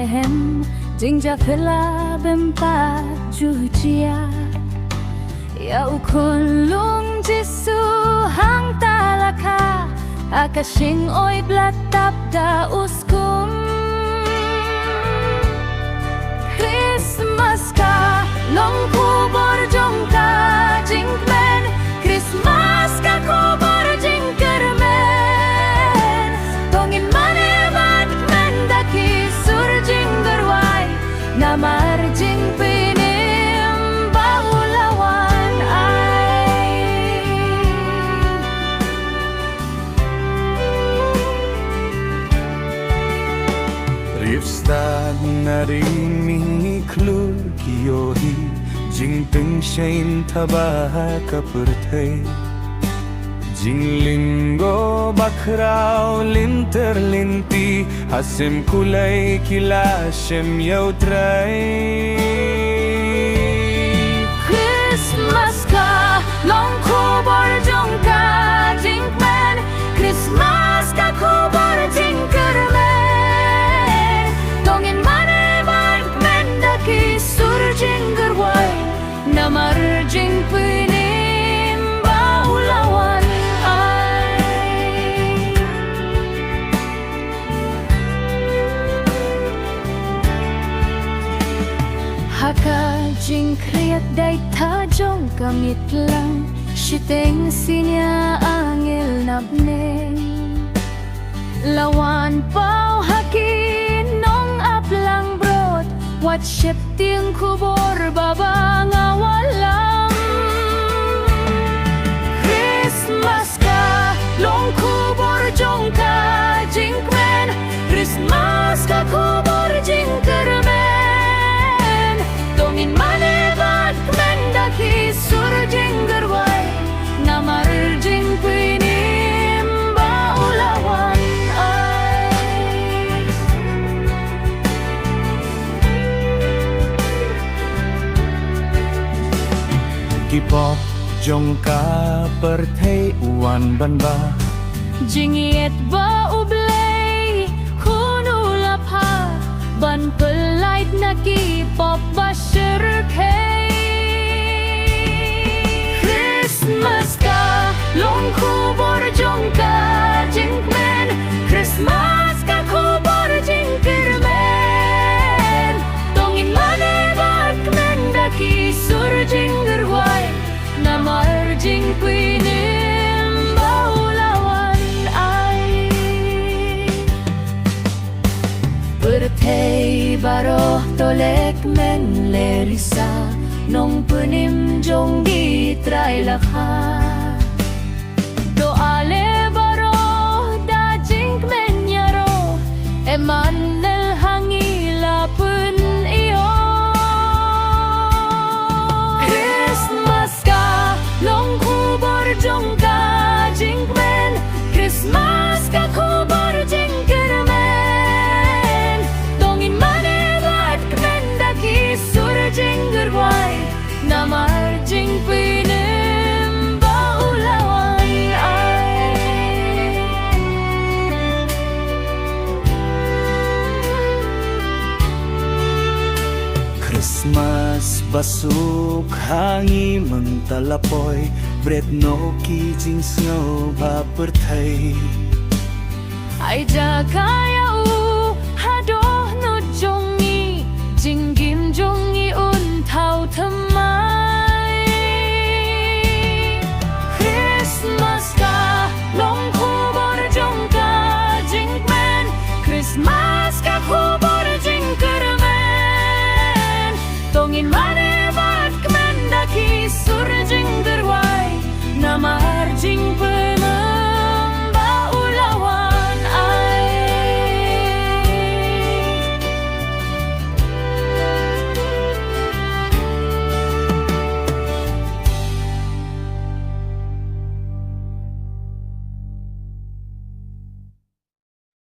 lehem Jingja phela bempa jujia Ya ukulung jisu hang talaka Akashing oy blatap da uskum Christmas ka long kubor jong ka jingmen Christmas ka kubor jing kermen Tongin mane bat men daki sur jing gerwai Namar jing pinim baulawan ay Rivstad na rin klur kiyohi Jing ping shain tabaha kapurthay Jing linggo bakrao linter linti Hasim kulay kilashem yautray Christmas ka long kubor jong ka jingmen Christmas ka kubor jing kermen Tongin mane ban men daki sur jing gerwai Namar jing pinim baulawan ay Haka jing kriat day ta jong kamit lang Shiteng sinya angil nabneng Lawan pau hakin nong aplang brot Wat ship tiang kubor baba ngawalam Christmas ka long kubor jong ka jingmen Christmas ka kubor jing kermen Tongin mane bat men daki sur jing gerwai Namar jing pinim baulawan ay Kipop jong ka perthai uwan ban ba Jingiet ba ublay kunulap ha Ban pelait na kipop ba sirkay Christmas ka long kubor jong ka jingmen Christmas ka kubor jing kermen Tongin mane bat men daki sur jing gerwai Namar jing pinim baulawan ay Perthai baroh tolek men lerisa Nong punim jong gitray lakha Doale baroh da jing men yaro Eman nel hangila pun iyo Christmas ka long kubor jong ka jingmen Christmas ka kubor jing kermen Tongin mane bat kmen daki sur jing gerwai Namar jing pinim baulawan ay Christmas basuk hangi mentalapoy Bread no ki jing snow ba perthai Ay jakaya